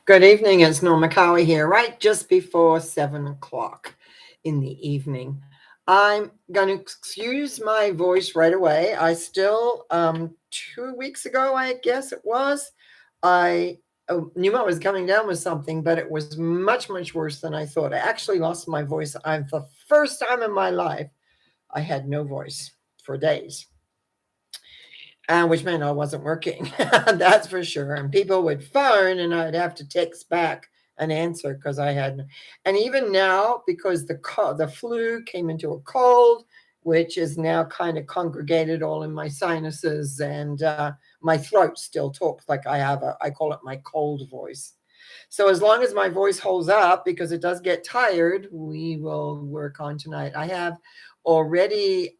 Good evening, it's Norma Cowie here, right just before 7 o'clock in the evening. I'm going to excuse my voice right away. I still, 2 weeks ago, I guess it was, I knew I was coming down with something, but it was much, much worse than I thought. I actually lost my voice. I'm the first time in my life I had no voice for days, which meant I wasn't working. That's for sure. And people would phone, and I'd have to text back an answer because I had. And even now, because the flu came into a cold, which is now kind of congregated all in my sinuses, and my throat still talks like I call it my cold voice. So as long as my voice holds up, because it does get tired, we will work on tonight. I have already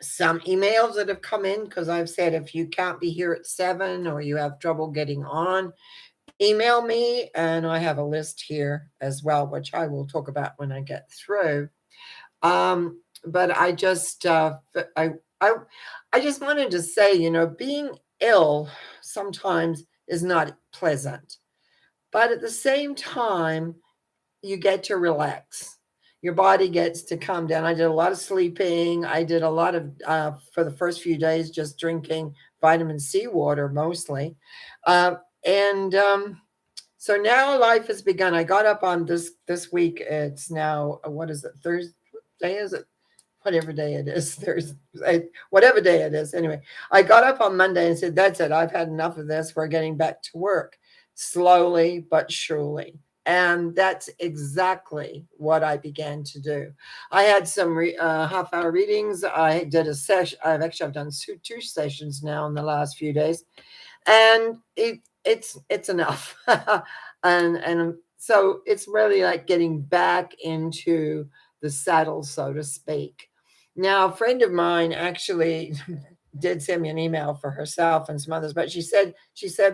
some emails that have come in because I've said if you can't be here at 7 or you have trouble getting on, email me. And I have a list here as well, which I will talk about when I get through. But I, I just wanted to say, being ill sometimes is not pleasant, but at the same time, you get to relax. Your body gets to calm down. I did a lot of sleeping. I did a lot of, for the first few days, just drinking vitamin C water mostly. Uh, and So now life has begun. I got up on this week. It's now, what is it? Thursday? What day is it? Whatever day it is, whatever day it is. Anyway, I got up on Monday and said, "That's it. I've had enough of this. We're getting back to work, slowly but surely." And that's exactly what I began to do. I had some half-hour readings. I did a session. I've done two sessions now in the last few days, and it's enough. And so it's really like getting back into the saddle, so to speak. Now, a friend of mine actually did send me an email for herself and some others, but she said,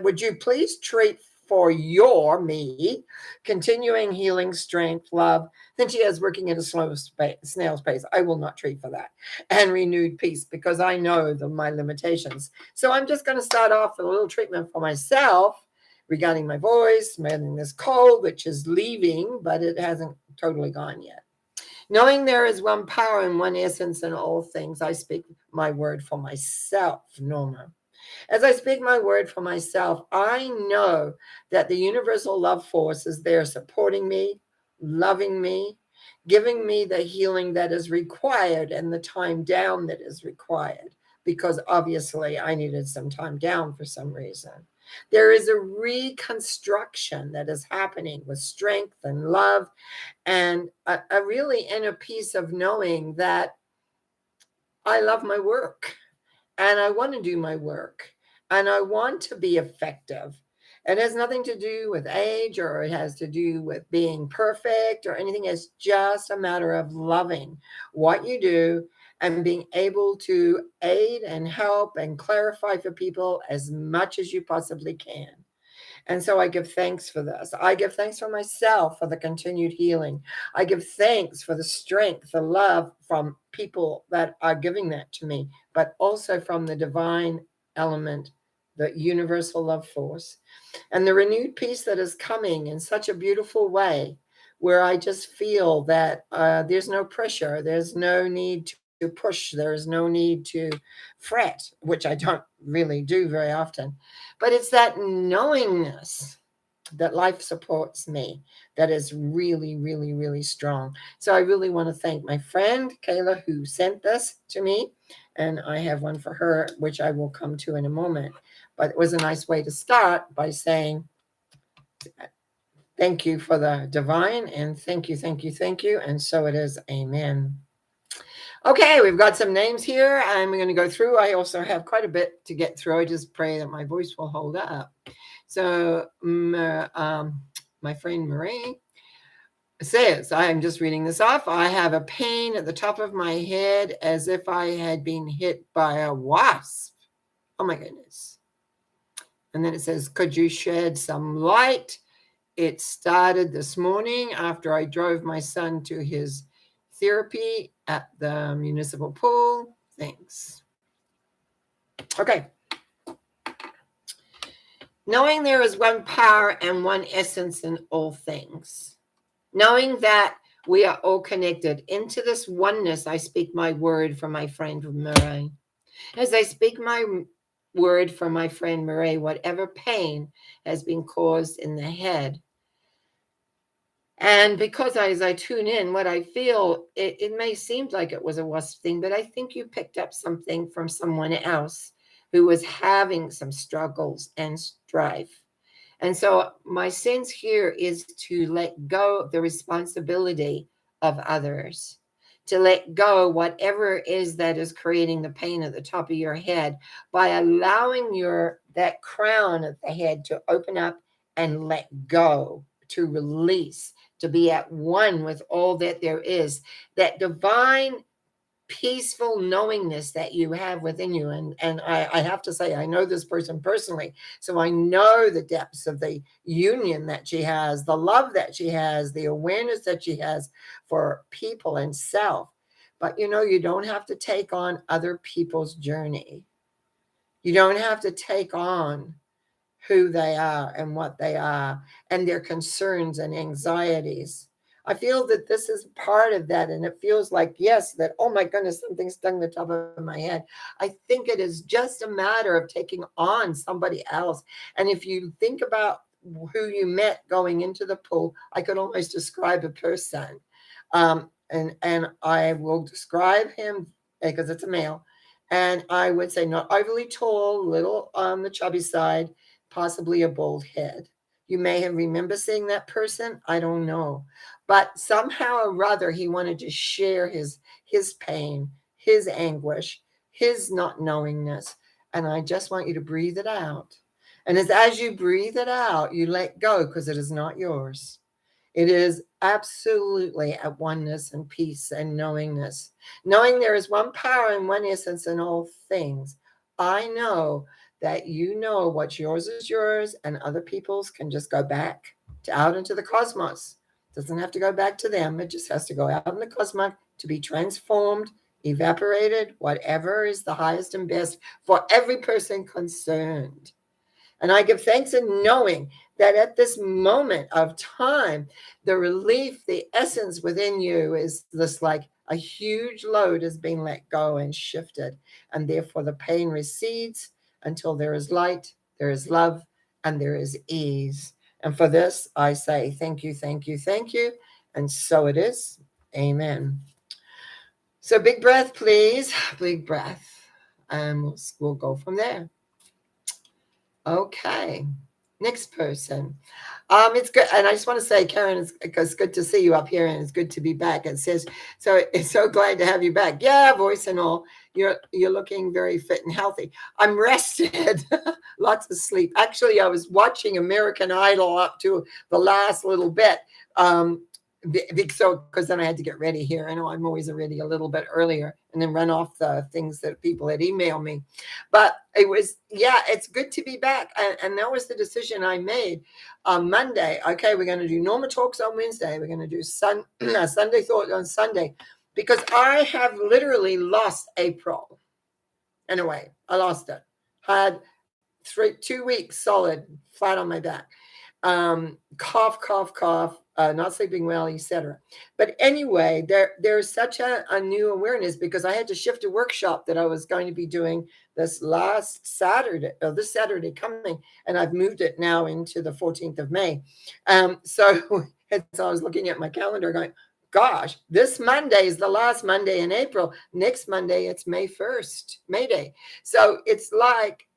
"Would you please treat for your me continuing healing, strength, love?" Then she has working at a snail's pace. I will not treat for that, and renewed peace, because I know my limitations. So I'm just going to start off with a little treatment for myself regarding my voice, managing this cold, which is leaving, but it hasn't totally gone yet. Knowing there is one power and one essence in all things, I speak my word for myself, Norma. As I speak my word for myself, I know that the universal love force is there supporting me, loving me, giving me the healing that is required and the time down that is required, because obviously I needed some time down for some reason. There is a reconstruction that is happening with strength and love, and a really inner peace of knowing that I love my work and I want to do my work and I want to be effective. It has nothing to do with age, or it has to do with being perfect or anything. It's just a matter of loving what you do and being able to aid and help and clarify for people as much as you possibly can. And so I give thanks for this. I give thanks for myself for the continued healing. I give thanks for the strength, the love from people that are giving that to me, but also from the divine element, the universal love force, and the renewed peace that is coming in such a beautiful way, where I just feel that there's no pressure, there's no need to push, there's no need to fret, which I don't really do very often. But it's that knowingness that life supports me that is really, really, really strong. So I really want to thank my friend Kayla, who sent this to me. And I have one for her, which I will come to in a moment. But it was a nice way to start by saying, thank you for the divine, and thank you, thank you, thank you. And so it is. Amen. Okay, we've got some names here. I'm going to go through. I also have quite a bit to get through. I just pray that my voice will hold up. So, my friend Marie says, I'm just reading this off. I have a pain at the top of my head as if I had been hit by a wasp. Oh my goodness. And then it says, could you shed some light? It started this morning after I drove my son to his therapy at the municipal pool. Thanks. Okay. Knowing there is one power and one essence in all things. Knowing that we are all connected into this oneness, I speak my word for my friend Murray. As I speak my word for my friend Murray, whatever pain has been caused in the head, and because as I tune in, what I feel, it may seem like it was a wasp thing, but I think you picked up something from someone else who was having some struggles and strife. And so my sense here is to let go of the responsibility of others, to let go whatever it is that is creating the pain at the top of your head by allowing your that crown of the head to open up and let go, to release, to be at one with all that there is, that divine peaceful knowingness that you have within you. And I have to say, I know this person personally, so I know the depths of the union that she has, the love that she has, the awareness that she has for people and self. But you don't have to take on other people's journey. You don't have to take on who they are and what they are and their concerns and anxieties. I feel that this is part of that. And it feels like, yes, that, oh my goodness, something stung the top of my head. I think it is just a matter of taking on somebody else. And if you think about who you met going into the pool, I could almost describe a person. And I will describe him because it's a male. And I would say not overly tall, little on the chubby side, possibly a bald head. You may have remember seeing that person. I don't know. But somehow or other, he wanted to share his pain, his anguish, his not knowingness. And I just want you to breathe it out. And as you breathe it out, you let go because it is not yours. It is absolutely at oneness and peace and knowingness. Knowing there is one power and one essence in all things. I know that you know what's yours is yours, and other people's can just go back out into the cosmos. It doesn't have to go back to them. It just has to go out in the cosmos to be transformed, evaporated, whatever is the highest and best for every person concerned. And I give thanks in knowing that at this moment of time, the relief, the essence within you is this like a huge load is being let go and shifted. And therefore, the pain recedes until there is light, there is love, and there is ease. And for this, I say thank you, thank you, thank you. And so it is. Amen. So, big breath, please. Big breath. And we'll go from there. Okay. Next person. It's good, and I just want to say, Karen, it's good to see you up here, and it's good to be back. It says, so it's so glad to have you back. Yeah, voice and all. You're looking very fit and healthy. I'm rested, lots of sleep. Actually, I was watching American Idol up to the last little bit. Because then I had to get ready here. I know I'm always ready a little bit earlier and then run off the things that people had emailed me. But it was, yeah, it's good to be back. And that was the decision I made on Monday. Okay, we're going to do Norma Talks on Wednesday. We're going to do Sunday Thought on Sunday because I have literally lost April. In a way, I lost it. Had 2 weeks solid flat on my back. Cough, cough, cough, not sleeping well, etc. But anyway, there's such a new awareness because I had to shift a workshop that I was going to be doing this this Saturday coming, and I've moved it now into the 14th of May. So as I was looking at my calendar going, gosh, this Monday is the last Monday in April. Next Monday, it's May 1st, May Day. So it's like,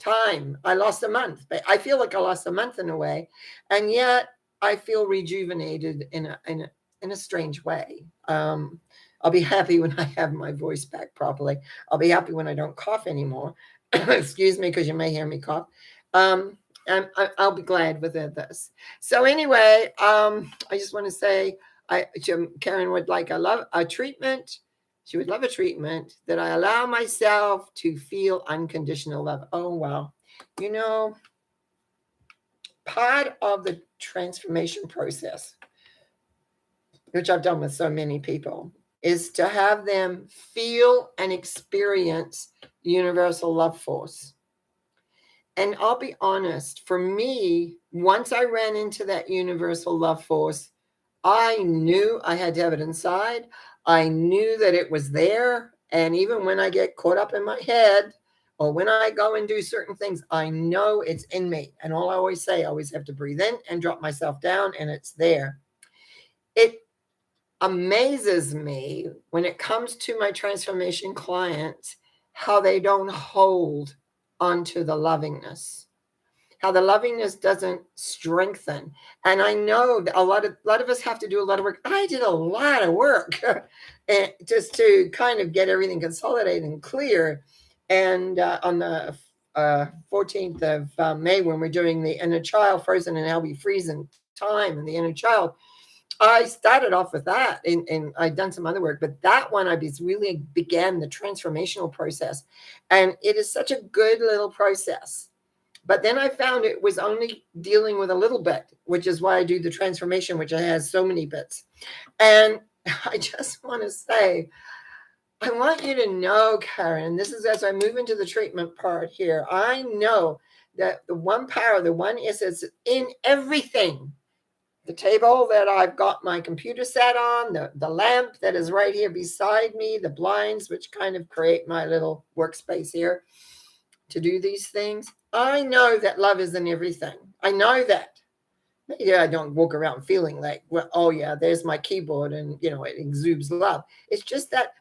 time. I lost a month, but I feel like I lost a month in a way, and yet I feel rejuvenated in a strange way. I'll be happy when I have my voice back properly. I'll be happy when I don't cough anymore. Excuse me, because you may hear me cough. And I'll be glad with this. So anyway, I just want to say, Karen would like a treatment. She would love a treatment that I allow myself to feel unconditional love. Oh, wow. You know, part of the transformation process, which I've done with so many people, is to have them feel and experience universal love force. And I'll be honest, for me, once I ran into that universal love force, I knew I had to have it inside. I knew that it was there. And even when I get caught up in my head or when I go and do certain things, I know it's in me. And all I always say, I always have to breathe in and drop myself down, and it's there. It amazes me when it comes to my transformation clients how they don't hold onto the lovingness, how the lovingness doesn't strengthen. And I know that a lot of us have to do a lot of work. I did a lot of work and just to kind of get everything consolidated and clear. And on the 14th of May, when we're doing the inner child frozen and how we freeze in time and the inner child, I started off with that, and I'd done some other work, but that one really began the transformational process. And it is such a good little process. But then I found it was only dealing with a little bit, which is why I do the transformation, which has so many bits. And I just want to say, I want you to know, Karen, this is as I move into the treatment part here. I know that the one power, the one essence in everything. The table that I've got my computer sat on, the lamp that is right here beside me, the blinds, which kind of create my little workspace here to do these things. I know that love is in everything. I know that. Yeah, I don't walk around feeling like, well, oh yeah, there's my keyboard and it exudes love. It's just that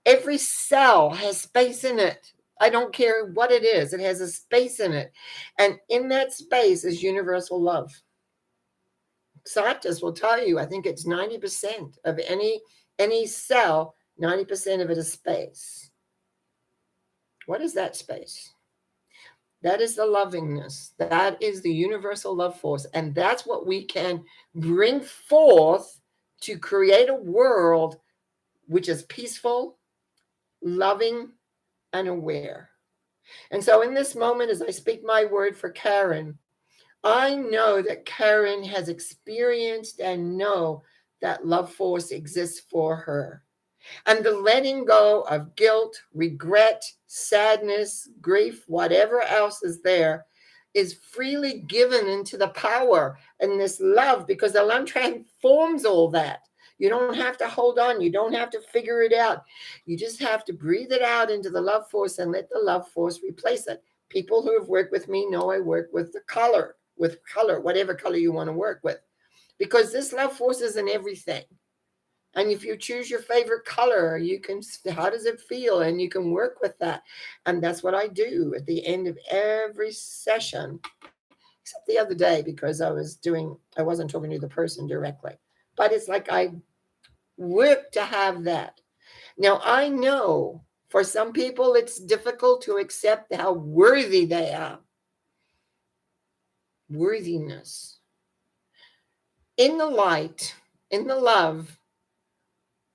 every cell has space in it. I don't care what it is. It has a space in it. And in that space is universal love. Scientists will tell you, I think it's 90% of any cell, 90% of it is space. What is that space? That is the lovingness. That is the universal love force. And that's what we can bring forth to create a world which is peaceful, loving, and aware. And so in this moment, as I speak my word for Karen, I know that Karen has experienced and know that love force exists for her. And the letting go of guilt, regret, sadness, grief, whatever else is there, is freely given into the power and this love, because the love transforms all that. You don't have to hold on. You don't have to figure it out. You just have to breathe it out into the love force and let the love force replace it. People who have worked with me know I work with color, whatever color you want to work with, because this love force is in everything. And if you choose your favorite color, you can, how does it feel? And you can work with that. And that's what I do at the end of every session, except the other day, because I wasn't talking to the person directly. But it's like I work to have that. Now, I know for some people it's difficult to accept how worthy they are. Worthiness. In the light, in the love,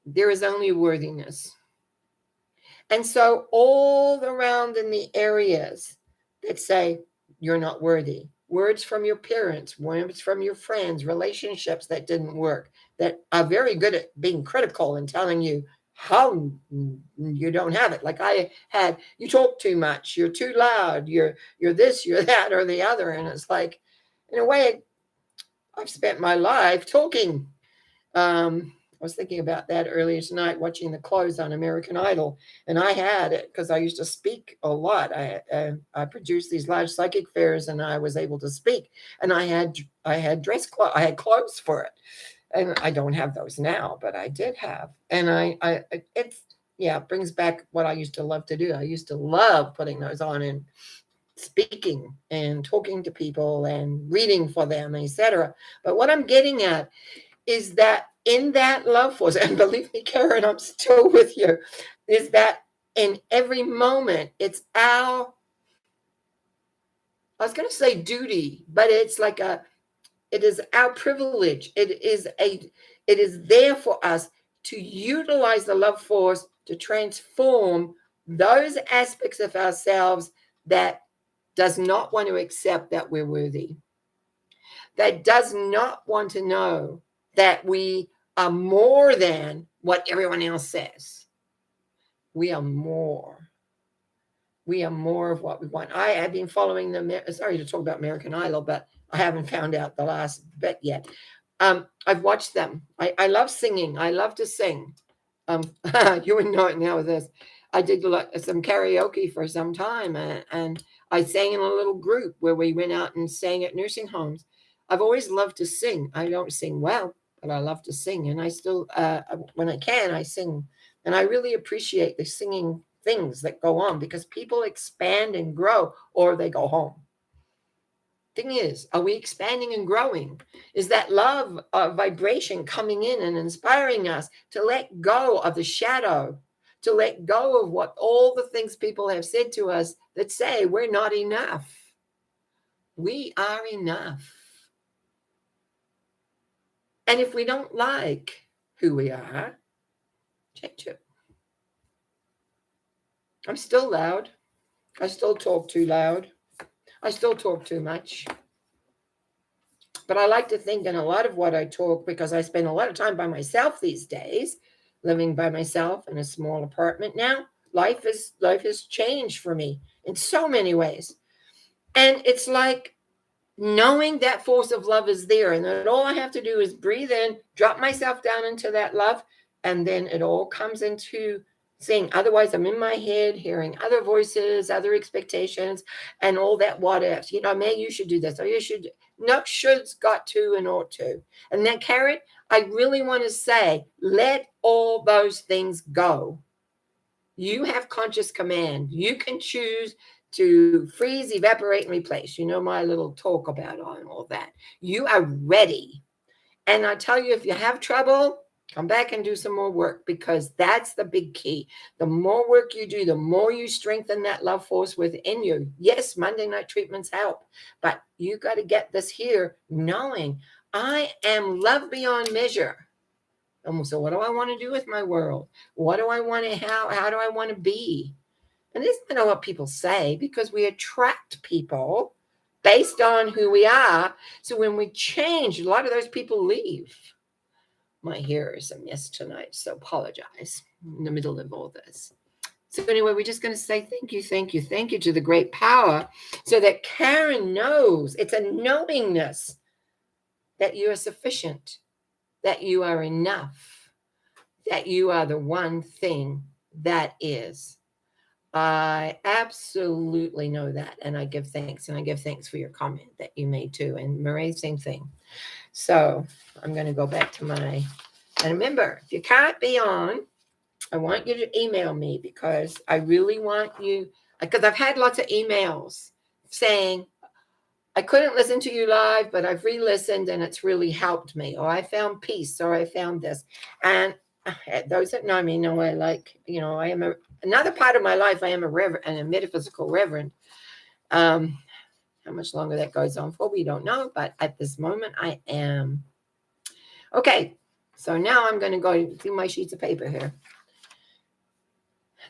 there is only worthiness. And so all around in the areas that say you're not worthy, words from your parents, words from your friends, relationships that didn't work, that are very good at being critical and telling you how you don't have it. Like I had, you talk too much, you're too loud, you're this, you're that, or the other. And it's like, in a way, I've spent my life talking. I was thinking about that earlier tonight, watching the close on American Idol, and I had it because I used to speak a lot. I produced these large psychic fairs, and I was able to speak, and I had dress clothes, I had clothes for it, and I don't have those now, but I did have, and it brings back what I used to love to do. I used to love putting those on and speaking and talking to people and reading for them, etc. But what I'm getting at is that in that love force, and believe me, Karen, I'm still with you, is that in every moment, it's I was going to say duty, but it is our privilege. It is there for us to utilize the love force to transform those aspects of ourselves that does not want to accept that we're worthy, that does not want to know that we are more than what everyone else says. We are more. We are more of what we want. I have been following sorry to talk about American Idol, but I haven't found out the last bit yet. I've watched them. I love singing. I love to sing. Um, you would know it now with this. I did some karaoke for some time, and I sang in a little group where we went out and sang at nursing homes. I've always loved to sing. I don't sing well, but I love to sing, and I still, when I can, I sing, and I really appreciate the singing things that go on because people expand and grow, or they go home. Thing is, are we expanding and growing? Is that love vibration coming in and inspiring us to let go of the shadow, to let go of what all the things people have said to us that say we're not enough? We are enough. And if we don't like who we are, change it. I'm still loud. I still talk too loud. I still talk too much. But I like to think in a lot of what I talk, because I spend a lot of time by myself these days, living by myself in a small apartment now. Life has changed for me in so many ways. And it's like knowing that force of love is there, and that all I have to do is breathe in, drop myself down into that love, and then it all comes into seeing. Otherwise, I'm in my head, hearing other voices, other expectations, and all that what ifs. May you should do this, or you should. No, should's, got to, and ought to. And that carrot, I really want to say, let all those things go. You have conscious command. You can choose to freeze, evaporate, and replace. My little talk about all that. You are ready. And I tell you, if you have trouble, come back and do some more work, because that's the big key. The more work you do, the more you strengthen that love force within you. Yes, Monday night treatments help, but you got to get this here, knowing I am love beyond measure. So what do I want to do with my world? What do I want to, how do I want to be? And this is not what people say, because we attract people based on who we are. So when we change, a lot of those people leave. My hair is a mess tonight, so apologize in the middle of all this. So anyway, we're just going to say thank you, thank you, thank you to the great power, so that Karen knows, it's a knowingness that you are sufficient, that you are enough, that you are the one thing that is. I absolutely know that, and I give thanks, and I give thanks for your comment that you made too. And Marie, same thing. So I'm going to go back to and remember, if you can't be on, I want you to email me, because I really want you, because I've had lots of emails saying, I couldn't listen to you live, but I've re-listened and it's really helped me, or I found peace, or I found this. And those that know me know I am another part of my life. I am a reverend and a metaphysical reverend. How much longer that goes on for, we don't know, but at this moment I am. Okay, so now I'm going to go through my sheets of paper here.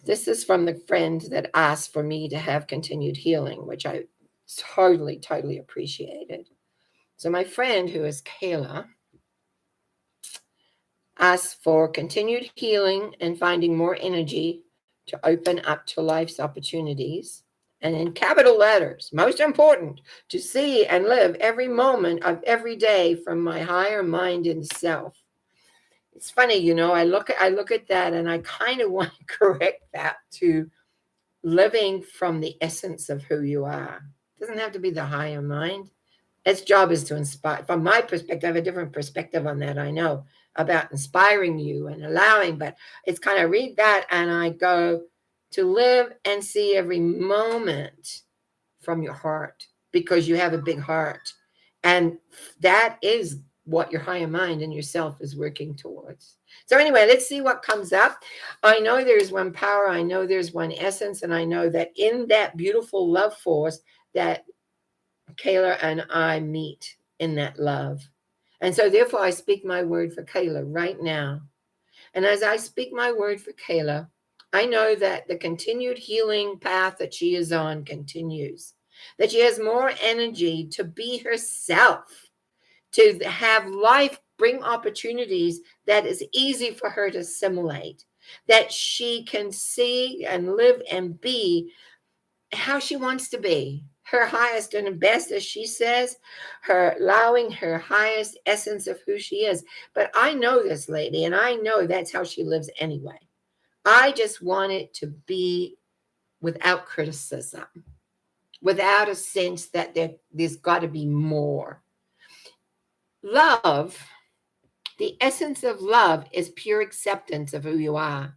This is from the friend that asked for me to have continued healing, which I totally appreciated. So my friend, who is Kayla, asked for continued healing and finding more energy to open up to life's opportunities. And in capital letters, most important, to see and live every moment of every day from my higher mind and self. It's funny, I look at that, and I kind of want to correct that to living from the essence of who you are. It doesn't have to be the higher mind. Its job is to inspire. From my perspective, I have a different perspective on that, I know, about inspiring you and allowing, but it's kind of read that and I go to live and see every moment from your heart, because you have a big heart. And that is what your higher mind and yourself is working towards. So anyway, let's see what comes up. I know there's one power. I know there's one essence. And I know that in that beautiful love force that Kayla and I meet in that love. And so therefore I speak my word for Kayla right now. And as I speak my word for Kayla, I know that the continued healing path that she is on continues, that she has more energy to be herself, to have life bring opportunities that is easy for her to assimilate, that she can see and live and be how she wants to be, her highest and best, as she says, her allowing her highest essence of who she is. But I know this lady, and I know that's how she lives anyway. I just want it to be without criticism, without a sense that there's got to be more. Love, the essence of love is pure acceptance of who you are.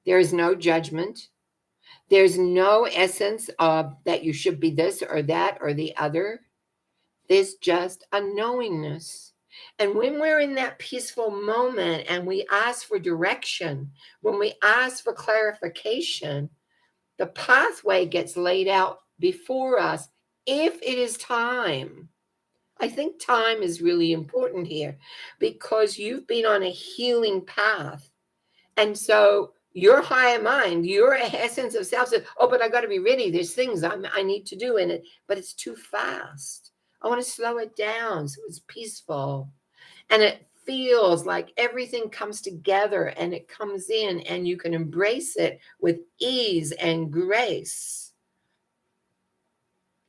There is no judgment. There's no essence of that you should be this or that or the other. There's just a knowingness. And when we're in that peaceful moment and we ask for direction, when we ask for clarification, the pathway gets laid out before us if it is time. I think time is really important here because you've been on a healing path. And so your higher mind, your essence of self says, oh, but I got to be ready. There's things I need to do in it, but it's too fast. I want to slow it down so it's peaceful. And it feels like everything comes together and it comes in and you can embrace it with ease and grace.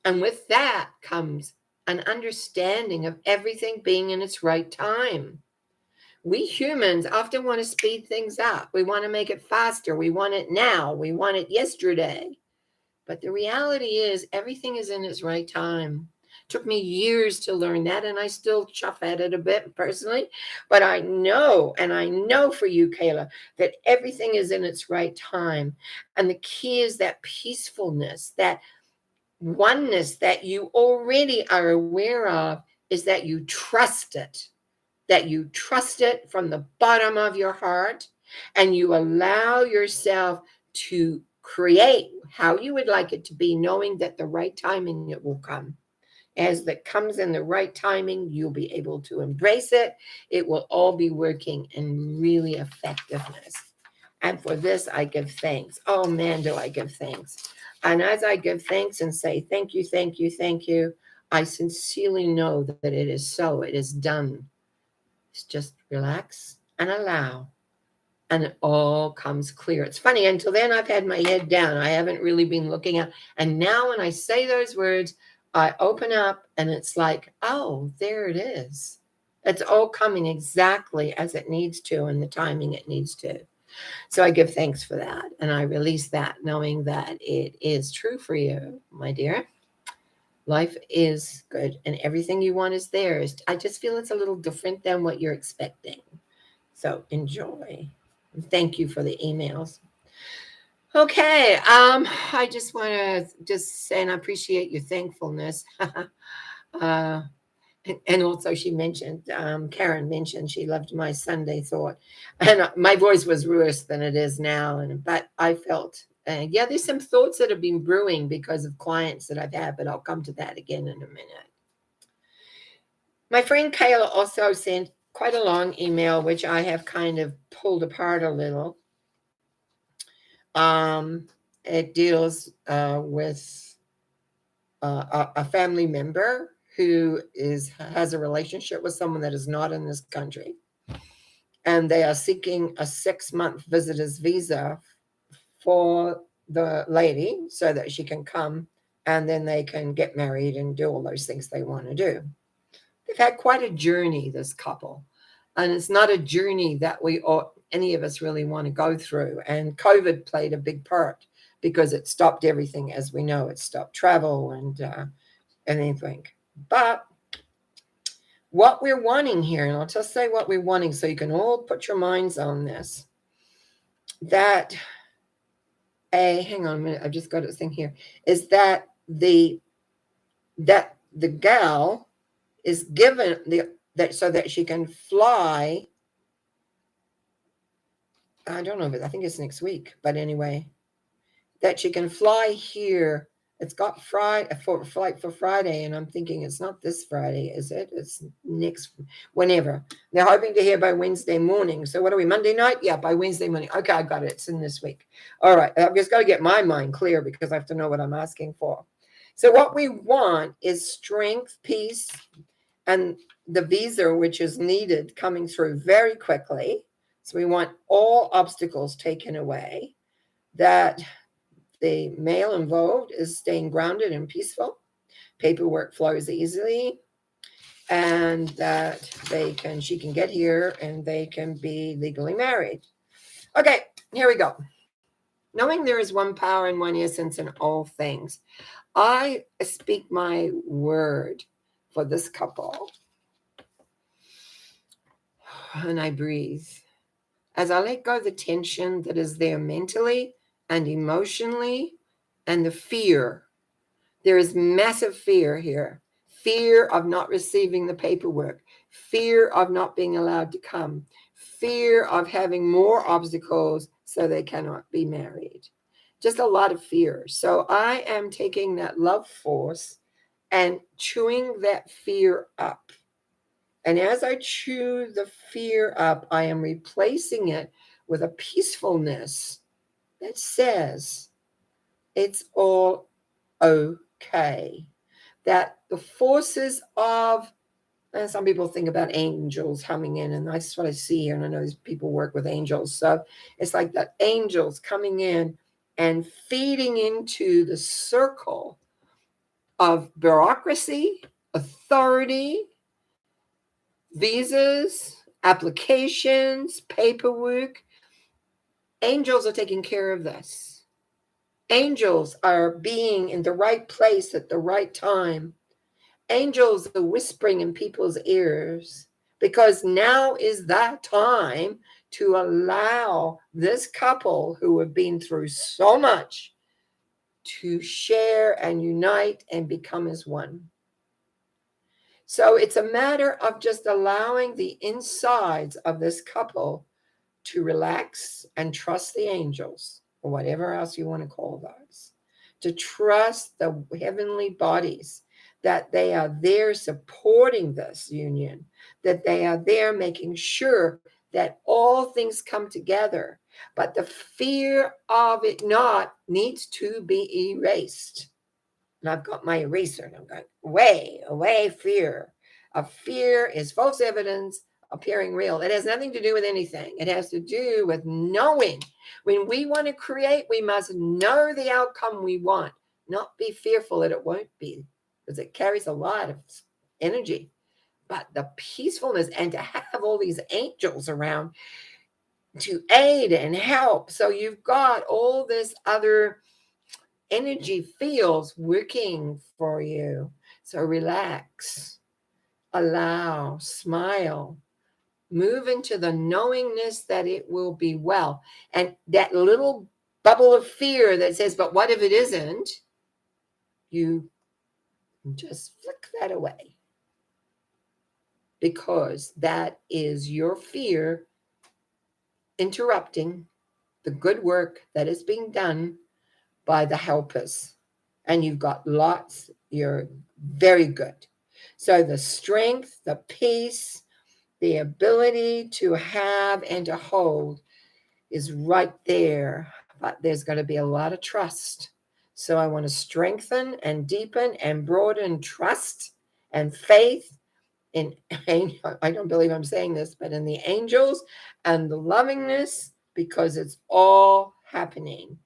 And with that comes an understanding of everything being in its right time. We humans often want to speed things up. We want to make it faster. We want it now. We want it yesterday. But the reality is everything is in its right time. It took me years to learn that, and I still chuff at it a bit personally. But I know, and I know for you, Kayla, that everything is in its right time. And the key is that peacefulness, that oneness that you already are aware of, is that you trust it. That you trust it from the bottom of your heart and you allow yourself to create how you would like it to be, knowing that the right timing it will come. As that comes in the right timing, you'll be able to embrace it. It will all be working in really effectiveness. And for this, I give thanks. Oh man, do I give thanks. And as I give thanks and say, thank you, thank you, thank you, I sincerely know that it is so. It is done. Just relax and allow, and it all comes clear. It's funny, until then I've had my head down. I haven't really been looking at, and now when I say those words, I open up and it's like, oh, there it is. It's all coming exactly as it needs to and the timing it needs to. So I give thanks for that, and I release that knowing that it is true for you, my dear. Life is good and everything you want is there. I just feel it's a little different than what you're expecting. So enjoy. Thank you for the emails. Okay. I just want to just say, and I appreciate your thankfulness. And also she mentioned, Karen mentioned she loved my Sunday thought. And my voice was worse than it is now. But I felt, yeah, there's some thoughts that have been brewing because of clients that I've had, but I'll come to that again in a minute. My friend Kayla also sent quite a long email, which I have kind of pulled apart a little. It deals with a family member who has a relationship with someone that is not in this country. And they are seeking a 6-month visitor's visa for the lady so that she can come and then they can get married and do all those things they want to do. They've had quite a journey, this couple. And it's not a journey that any of us really want to go through. And COVID played a big part because it stopped everything, as we know. It stopped travel and anything. But what we're wanting here, and I'll just say what we're wanting so you can all put your minds on this, hang on a minute, I've just got this thing here, is that the gal is given that so that she can fly. I don't know, but I think it's next week. But anyway, that she can fly here. It's got flight for Friday, and I'm thinking it's not this Friday, is it? It's next, whenever. They're hoping to hear by Wednesday morning. So what are we, Monday night? Yeah, by Wednesday morning. Okay, I got it. It's in this week. All right, I've just got to get my mind clear because I have to know what I'm asking for. So what we want is strength, peace, and the visa, which is needed, coming through very quickly. So we want all obstacles taken away. That the male involved is staying grounded and peaceful. Paperwork flows easily, and that she can get here and they can be legally married. Okay, here we go. Knowing there is one power and one essence in all things, I speak my word for this couple, and I breathe. As I let go of the tension that is there mentally and emotionally, and the fear. There is massive fear here. Fear of not receiving the paperwork, fear of not being allowed to come, fear of having more obstacles so they cannot be married. Just a lot of fear. So I am taking that love force and chewing that fear up. And as I chew the fear up, I am replacing it with a peacefulness that says it's all okay. That the forces of, and some people think about angels coming in, and that's what I see here. And I know these people work with angels. So it's like the angels coming in and feeding into the circle of bureaucracy, authority, visas, applications, paperwork. Angels are taking care of this. Angels are being in the right place at the right time. Angels are whispering in people's ears because now is that time to allow this couple who have been through so much to share and unite and become as one. So it's a matter of just allowing the insides of this couple to relax and trust the angels, or whatever else you want to call those, to trust the heavenly bodies, that they are there supporting this union, that they are there making sure that all things come together. But the fear of it not needs to be erased. And I've got my eraser and I'm going, away, away, fear. A fear is false evidence appearing real. It has nothing to do with anything. It has to do with knowing. When we want to create, we must know the outcome we want, not be fearful that it won't be, because it carries a lot of energy. But the peacefulness, and to have all these angels around to aid and help. So you've got all this other energy fields working for you. So relax, allow, smile, move into the knowingness that it will be well. And that little bubble of fear that says, but what if it isn't? You just flick that away, because that is your fear interrupting the good work that is being done by the helpers. And you've got lots, you're very good. So the strength, the peace, the ability to have and to hold is right there. But there's going to be a lot of trust. So I want to strengthen and deepen and broaden trust and faith in, I don't believe I'm saying this, but in the angels and the lovingness, because it's all happening.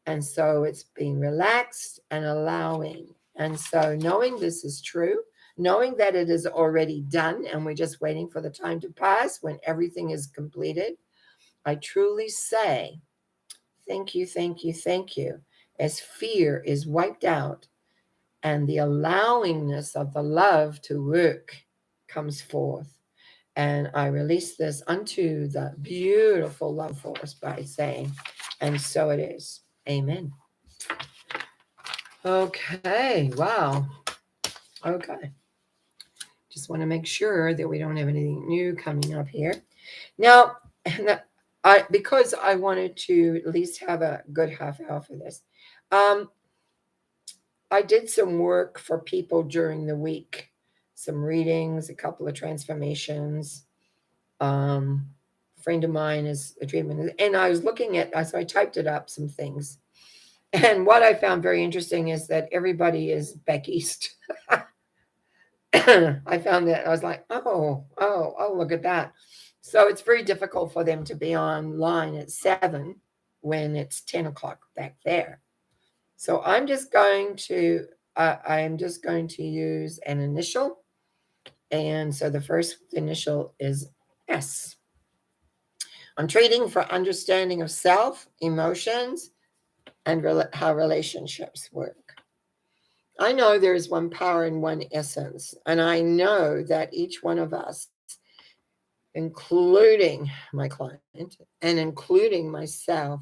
And so it's being relaxed and allowing. And so knowing this is true, knowing that it is already done and we're just waiting for the time to pass when everything is completed, I truly say, thank you, thank you, thank you, as fear is wiped out and the allowingness of the love to work comes forth. And I release this unto the beautiful love force by saying, and so it is. Amen. Okay. Wow. Okay. Just want to make sure that we don't have anything new coming up here. Now, because I wanted to at least have a good half hour for this, I did some work for people during the week, some readings, a couple of transformations. A friend of mine is a treatment, and I was looking at, so I typed it up, some things. And what I found very interesting is that everybody is back east. I found that I was like, oh, look at that. So it's very difficult for them to be online at 7 when it's 10 o'clock back there. So I'm just going to use an initial. And so the first initial is S. I'm treating for understanding of self, emotions, and how relationships work. I know there is one power and one essence, and I know that each one of us, including my client and including myself,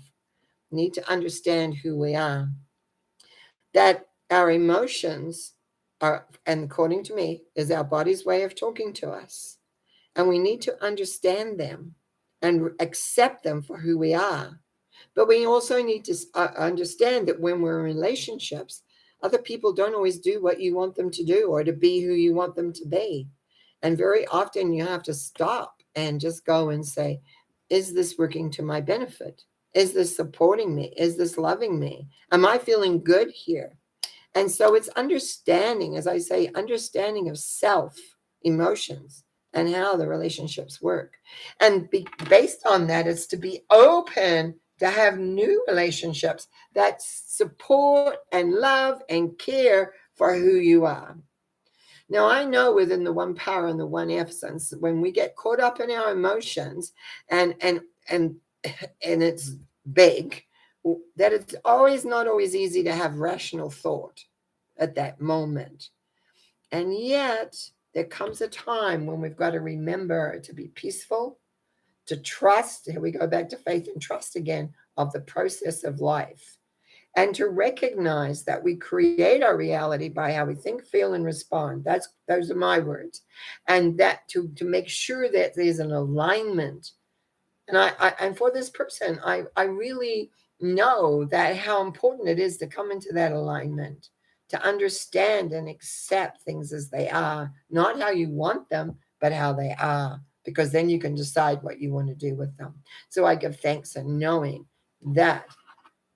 need to understand who we are. That our emotions are, and according to me, is our body's way of talking to us. And we need to understand them and accept them for who we are. But we also need to understand that when we're in relationships, other people don't always do what you want them to do or to be who you want them to be. And very often you have to stop and just go and say, is this working to my benefit? Is this supporting me? Is this loving me? Am I feeling good here? And so it's understanding, as I say, understanding of self, emotions, and how the relationships work. And based on that, it's to be open to have new relationships that support and love and care for who you are. Now, I know within the one power and the one essence, when we get caught up in our emotions and and and it's big, that it's always not always easy to have rational thought at that moment. And yet, there comes a time when we've got to remember to be peaceful, to trust. Here we go back to faith and trust again of the process of life, and to recognize that we create our reality by how we think, feel, and respond. Those are my words. And that to make sure that there's an alignment. And and for this person, I really know that how important it is to come into that alignment, to understand and accept things as they are, not how you want them, but how they are, because then you can decide what you want to do with them. So I give thanks in knowing that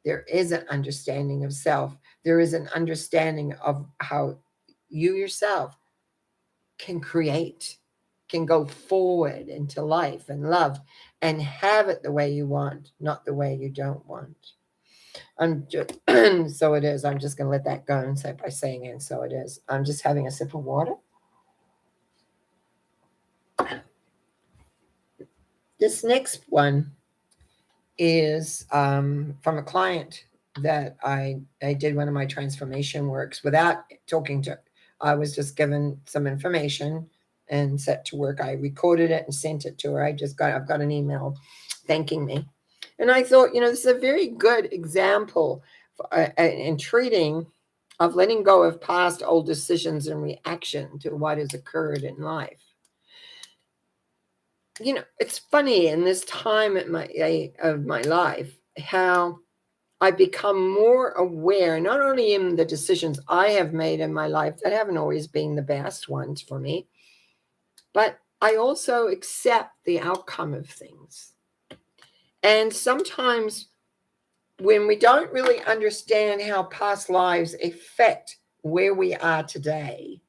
there is an understanding of self. There is an understanding of how you yourself can create, can go forward into life and love and have it the way you want, not the way you don't want. I'm just, so it is. I'm just going to let that go and say by saying it. So it is. I'm just having a sip of water. This next one is from a client that I did one of my transformation works without talking to her. I was just given some information and set to work. I recorded it and sent it to her. I've got an email thanking me. And I thought, this is a very good example in treating of letting go of past old decisions in reaction to what has occurred in life. It's funny in this time of my life how I become more aware, not only in the decisions I have made in my life that haven't always been the best ones for me, but I also accept the outcome of things. And sometimes when we don't really understand how past lives affect where we are today,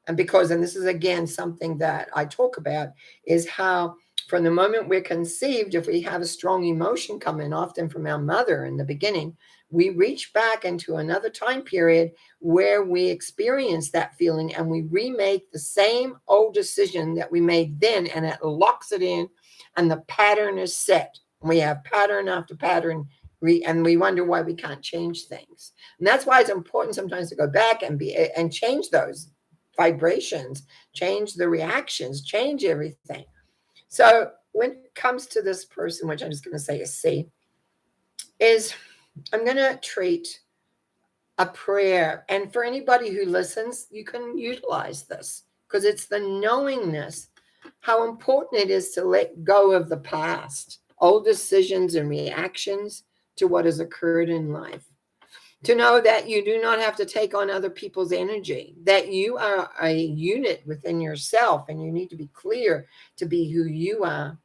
and this is again something that I talk about, is how from the moment we're conceived, if we have a strong emotion coming, often from our mother in the beginning, we reach back into another time period where we experience that feeling and we remake the same old decision that we made then, and it locks it in, and the pattern is set. We have pattern after pattern, and we wonder why we can't change things. And that's why it's important sometimes to go back and change those vibrations, change the reactions, change everything. So when it comes to this person, which I'm just going to say is C, is I'm going to treat a prayer. And for anybody who listens, you can utilize this because it's the knowingness how important it is to let go of the past, old decisions and reactions to what has occurred in life. To know that you do not have to take on other people's energy, that you are a unit within yourself and you need to be clear to be who you are.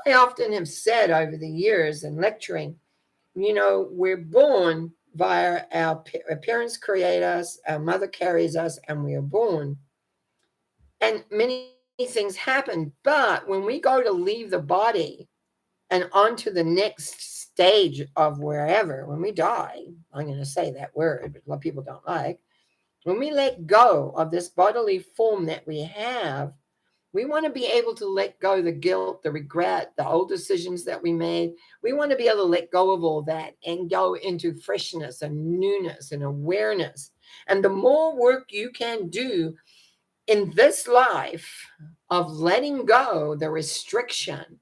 I often have said over the years in lecturing, we're born via our parents create us, our mother carries us, and we are born. And many things happen, but when we go to leave the body and on to the next stage of wherever. When we die, I'm going to say that word, but a lot of people don't like. When we let go of this bodily form that we have, we want to be able to let go the guilt, the regret, the old decisions that we made. We want to be able to let go of all that and go into freshness and newness and awareness. And the more work you can do in this life of letting go the restriction,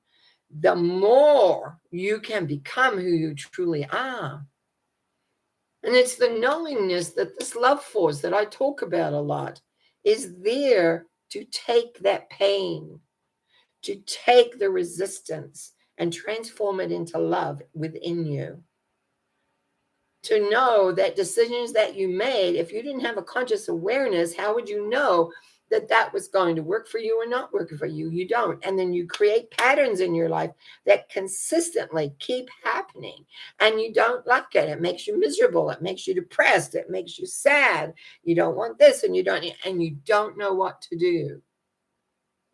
the more you can become who you truly are. And it's the knowingness that this love force that I talk about a lot is there to take that pain, to take the resistance and transform it into love within you. To know that decisions that you made, if you didn't have a conscious awareness, how would you know that that was going to work for you or not work for you? You don't. And then you create patterns in your life that consistently keep happening, and you don't like it. It makes you miserable. It makes you depressed. It makes you sad. You don't want this, and you don't know what to do.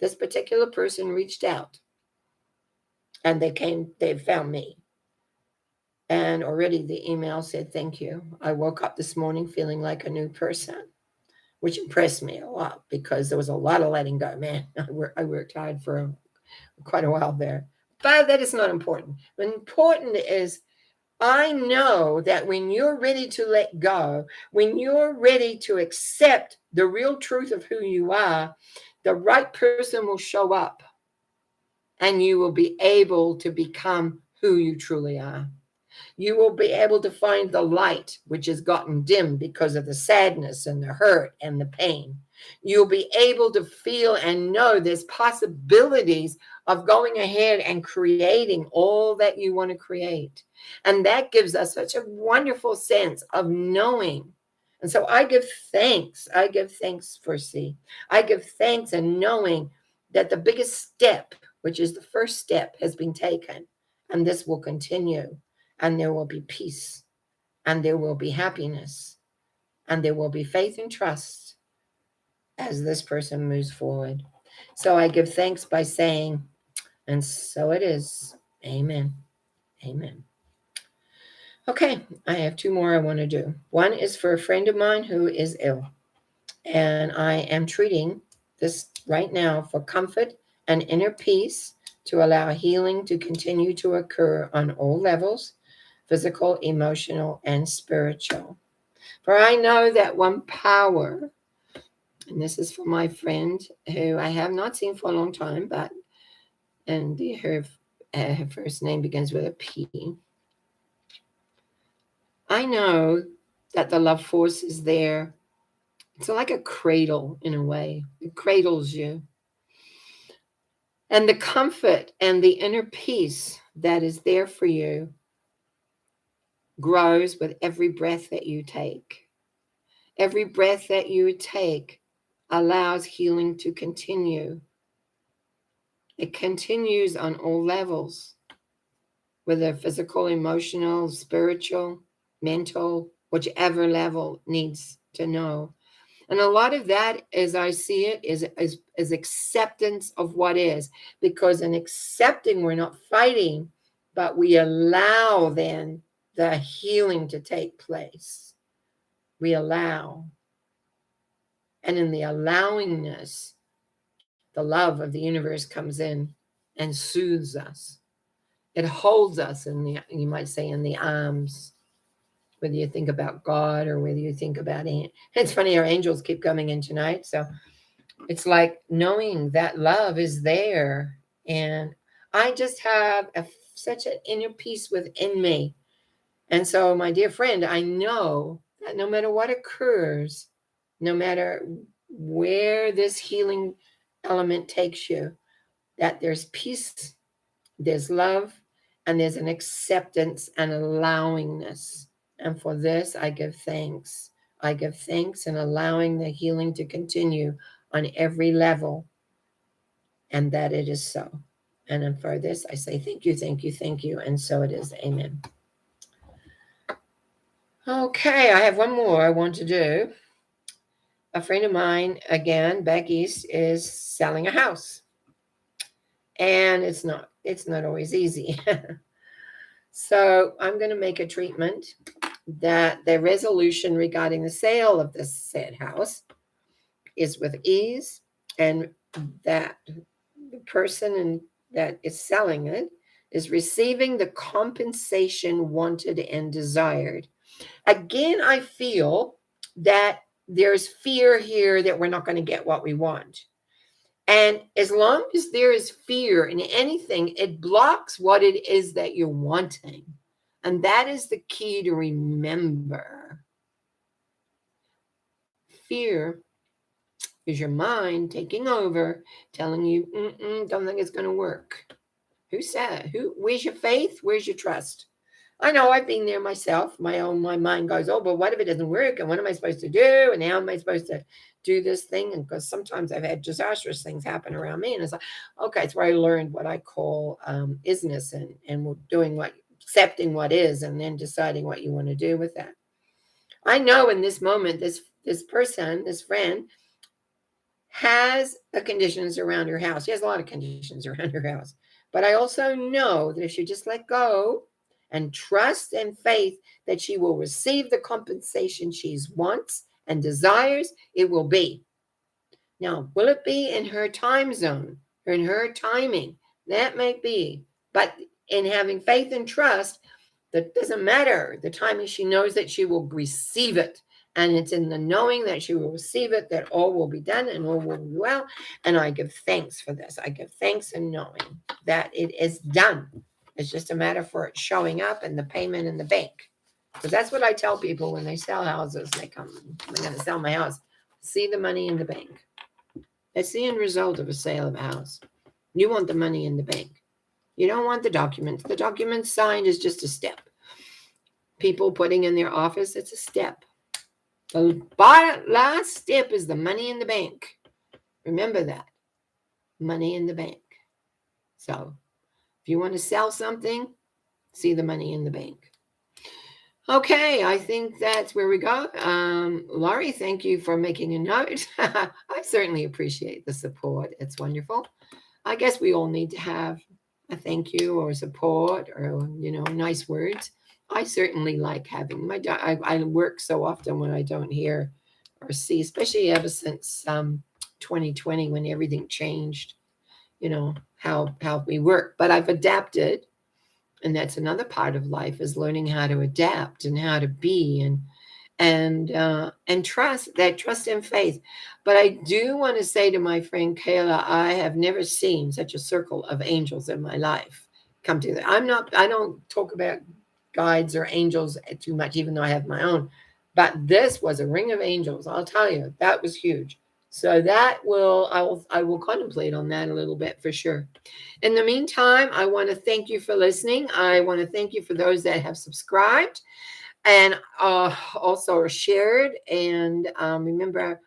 This particular person reached out, and they found me. And already the email said, "Thank you. I woke up this morning feeling like a new person," which impressed me a lot because there was a lot of letting go. Man, I worked hard for quite a while there. But that is not important. What important is, I know that when you're ready to let go, when you're ready to accept the real truth of who you are, the right person will show up and you will be able to become who you truly are. You will be able to find the light, which has gotten dim because of the sadness and the hurt and the pain. You'll be able to feel and know there's possibilities of going ahead and creating all that you want to create. And that gives us such a wonderful sense of knowing. And so I give thanks. I give thanks for C. I give thanks and knowing that the biggest step, which is the first step, has been taken. And this will continue. And there will be peace, and there will be happiness, and there will be faith and trust as this person moves forward. So I give thanks by saying, and so it is. Amen. Amen. Okay, I have two more I want to do. One is for a friend of mine who is ill, and I am treating this right now for comfort and inner peace to allow healing to continue to occur on all levels: physical, emotional, and spiritual. For I know that one power, and this is for my friend who I have not seen for a long time, and her first name begins with a P. I know that the love force is there. It's like a cradle in a way. It cradles you. And the comfort and the inner peace that is there for you grows with every breath that you take. Every breath that you take allows healing to continue. It continues on all levels, whether physical, emotional, spiritual, mental, whichever level needs to know. And a lot of that, as I see it, is acceptance of what is. Because in accepting, we're not fighting, but we allow then the healing to take place. We allow. And in the allowingness, the love of the universe comes in and soothes us. It holds us in the, you might say, in the arms, whether you think about God or whether you think about it. It's funny, our angels keep coming in tonight. So it's like knowing that love is there. And I just have such an inner peace within me. And so, my dear friend, I know that no matter what occurs, no matter where this healing element takes you, that there's peace, there's love, and there's an acceptance and allowingness. And for this, I give thanks. I give thanks in allowing the healing to continue on every level, and that it is so. And then for this, I say thank you, thank you, thank you. And so it is. Amen. Okay, I have one more I want to do. A friend of mine, again, back east, is selling a house. And it's not it's not always easy. So I'm going to make a treatment that the resolution regarding the sale of this said house is with ease, and that the person that is selling it is receiving the compensation wanted and desired. Again, I feel that there's fear here that we're not going to get what we want. And as long as there is fear in anything, it blocks what it is that you're wanting. And that is the key to remember. Fear is your mind taking over, telling you, don't think it's going to work. Who said? Where's your faith? Where's your trust? I know I've been there myself. My mind goes, oh, but what if it doesn't work? And what am I supposed to do? And how am I supposed to do this thing? And because sometimes I've had disastrous things happen around me. And it's like, okay, it's where I learned what I call isness, and doing accepting what is, and then deciding what you want to do with that. I know in this moment, this person, this friend, has conditions around her house. She has a lot of conditions around her house. But I also know that if she just let go and trust and faith that she will receive the compensation she wants and desires, it will be. Now, will it be in her time zone or in her timing? That may be. But in having faith and trust, that doesn't matter the timing. She knows that she will receive it. And it's in the knowing that she will receive it that all will be done and all will be well. And I give thanks for this. I give thanks in knowing that it is done. It's just a matter for it showing up and the payment in the bank. Because that's what I tell people when they sell houses. They come, I'm going to sell my house. See the money in the bank. That's the end result of a sale of a house. You want the money in the bank. You don't want the documents. The documents signed is just a step. People putting in their office, it's a step. The last step is the money in the bank. Remember that. Money in the bank. So if you want to sell something, see the money in the bank. Okay, I think that's where we go. Laurie, thank you for making a note. I certainly appreciate the support. It's wonderful. I guess we all need to have a thank you or support or, nice words. I certainly like having I work so often when I don't hear or see, especially ever since 2020 when everything changed, how we work. But I've adapted, and that's another part of life, is learning how to adapt and how to be and trust and faith. But I do want to say to my friend Kayla, I have never seen such a circle of angels in my life come to that. I don't talk about guides or angels too much, even though I have my own. But this was a ring of angels. I'll tell you, that was huge. So I will contemplate on that a little bit for sure. In the meantime, I want to thank you for listening. I want to thank you for those that have subscribed and also shared. And remember,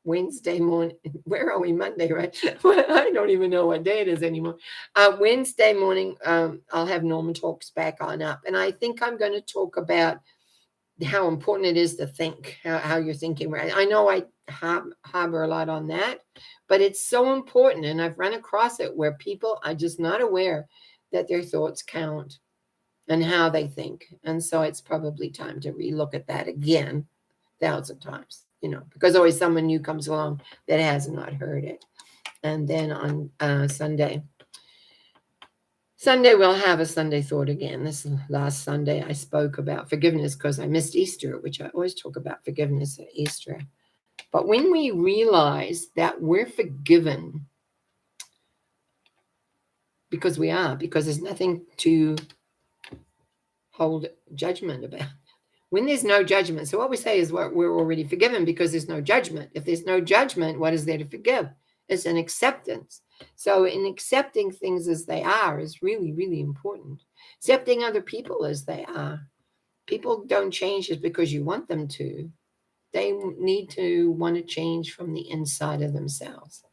Wednesday morning, where are we? Monday, right? I don't even know what day it is anymore. Wednesday morning, I'll have Norma Talks back on up. And I think I'm going to talk about how important it is to think, how you're thinking. I know I harbor a lot on that, but it's so important. And I've run across it where people are just not aware that their thoughts count and how they think. And so it's probably time to relook at that again 1,000 times, because always someone new comes along that has not heard it. And then on Sunday we'll have a Sunday thought again. This last Sunday I spoke about forgiveness because I missed Easter, which I always talk about forgiveness at Easter. But when we realize that we're forgiven because there's nothing to hold judgment about. When there's no judgment, so what we say is we're already forgiven because there's no judgment. If there's no judgment, what is there to forgive? It's an acceptance. So in accepting things as they are is really, really important. Accepting other people as they are. People don't change just because you want them to. They need to want to change from the inside of themselves.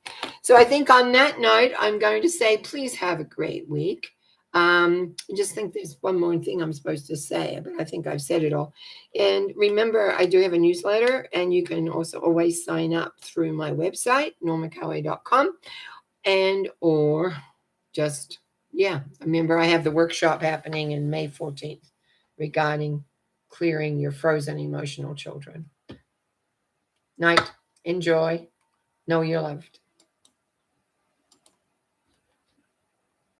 So I think on that note, I'm going to say, please have a great week. I just think there's one more thing I'm supposed to say, but I think I've said it all. And remember, I do have a newsletter, and you can also always sign up through my website, normacowie.com, or just, yeah. Remember, I have the workshop happening in May 14th regarding clearing your frozen emotional children. Night. Enjoy. Know you're loved.